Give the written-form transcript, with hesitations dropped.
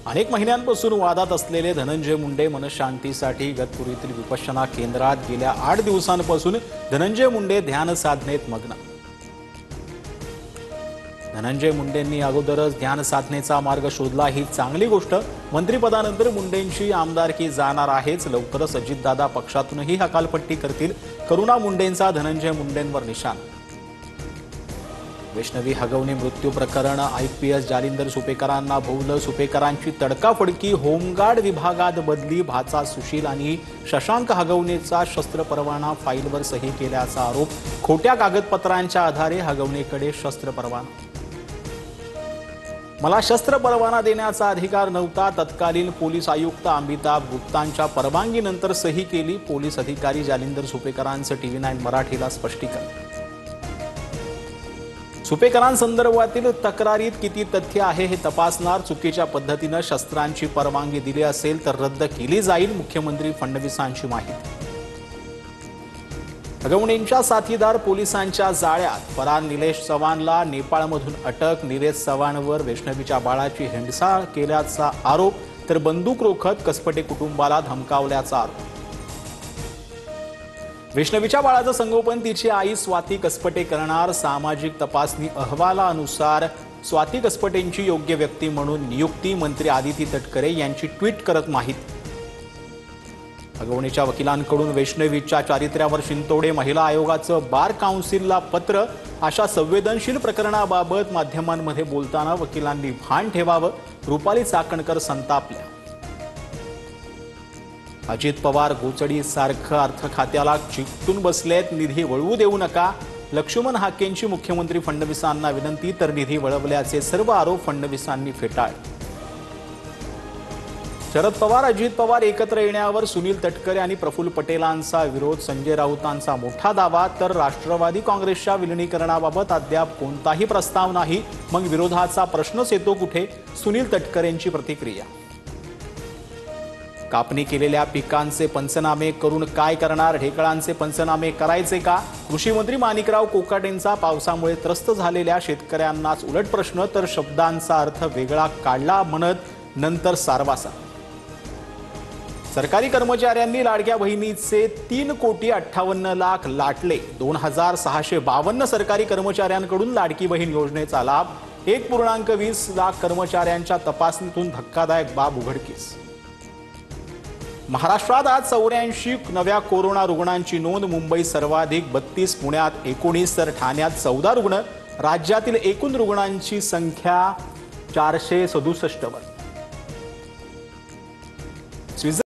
अनेक महिन्यांपासून वादात असलेले धनंजय मुंडे मनशांतीसाठी इगतपुरीतील विपश्यना केंद्रात गेल्या 8 दिवसांपासून धनंजय मुंडे ध्यान साधनेत मग्न। धनंजय मुंडेंनी अगोदरच ध्यान साधनेचा मार्ग शोधला ही चांगली गोष्ट। मंत्रिपदानंतर मुंडेंची आमदारकी जाणार आहेच। लवकरच अजितदादा पक्षातूनही हकालपट्टी करतील। करुणा मुंडेंचा धनंजय मुंडेंवर निशाण। वैष्णवी हगवणे मृत्यू प्रकरण IPS जालिंदर सुपेकरांना भोवलं। सुपेकरांची तडकाफडकी। होमगार्ड विभागात बदली। भाचा सुशील आणि शशांक हगवणेचा शस्त्र परवाना फाईलवर सही केल्याचा आरोप। खोट्या कागदपत्रांच्या आधारे हगवणेकडे शस्त्र परवाना। मला शस्त्र परवाना देण्याचा अधिकार नव्हता। तत्कालीन पोलीस आयुक्त अमिताभ गुप्तांच्या परवानगीनंतर सही केली। पोलीस अधिकारी जालिंदर सुपेकरांचं TV9 मराठीला स्पष्टीकरण। सुपेकरांसंदर्भातील तक्रारीत किती तथ्य आहे हे तपासणार। चुकीच्या पद्धतीने शस्त्रांची परवानगी दिली असेल तर रद्द केली जाईल। मुख्यमंत्री फडणवीसांची माहिती। हगवणेंच्या साथीदार पोलिसांच्या जाळ्यात। फरार निलेश चव्हाणला नेपाळमधून अटक। निलेश चव्हाणवर वैष्णवीच्या बाळाची हिंसा केल्याचा आरोप तर बंदूक रोखत कसपटे कुटुंबाला धमकावल्याचा आरोप। वैष्णवीच्या बाळाचं संगोपन तिची आई स्वाती कसपटे करणार। सामाजिक तपासणी अहवालानुसार स्वाती कसपटेंची योग्य व्यक्ती म्हणून नियुक्ती। मंत्री आदिती तटकरे यांची ट्विट करत माहिती। हगवणेच्या वकिलांकडून वैष्णवीच्या चारित्र्यावर शिंतोडे। महिला आयोगाचं बार काउन्सिलला पत्र। अशा संवेदनशील प्रकरणाबाबत माध्यमांमध्ये बोलताना वकिलांनी भान ठेवावं। रुपाली चाकणकर संतापल्या। अजित पवार गोचडी सारखं अर्थ खात्याला चिकटून बसलेत। निधी वळवू देऊ नका। लक्ष्मण हाकेंची मुख्यमंत्री फडणवीसांना विनंती तर निधी वळवल्याचे सर्व आरोप फडणवीसांनी फेटाळले। शरद पवार अजित पवार एकत्र येण्यावर सुनील तटकरे आणि प्रफुल्ल पटेलांचा विरोध। संजय राऊतांचा मोठा दावा तर राष्ट्रवादी काँग्रेसच्या विलीनीकरणाबाबत अद्याप कोणताही प्रस्ताव नाही। मग विरोधाचा प्रश्नच येतो कुठे? सुनील तटकरेंची प्रतिक्रिया। कापणी केलेल्या पिकांचे पंचनामे करून काय करणार? ढेकळांचे पंचनामे करायचे का? कृषी मंत्री माणिकराव कोकाटेंचा पावसामुळे त्रस्त झालेल्या शेतकऱ्यांनाच उलट प्रश्न तर शब्दांचा अर्थ वेगळा काढला म्हणत नंतर सारवासा। सरकारी कर्मचाऱ्यांनी लाडक्या बहिणीचे 3,58,00,000 लाटले। 2,652 सरकारी कर्मचाऱ्यांकडून लाडकी बहीण योजनेचा लाभ। 1.20 लाख कर्मचाऱ्यांच्या तपासणीतून धक्कादायक बाब उघडकीस। महाराष्ट्रात आज 84 नव्या कोरोना रुग्णांची नोंद। मुंबईत सर्वाधिक 32, पुण्यात 19 तर ठाण्यात 14 रुग्ण। राज्यातील एकूण रुग्णांची संख्या 467 वर।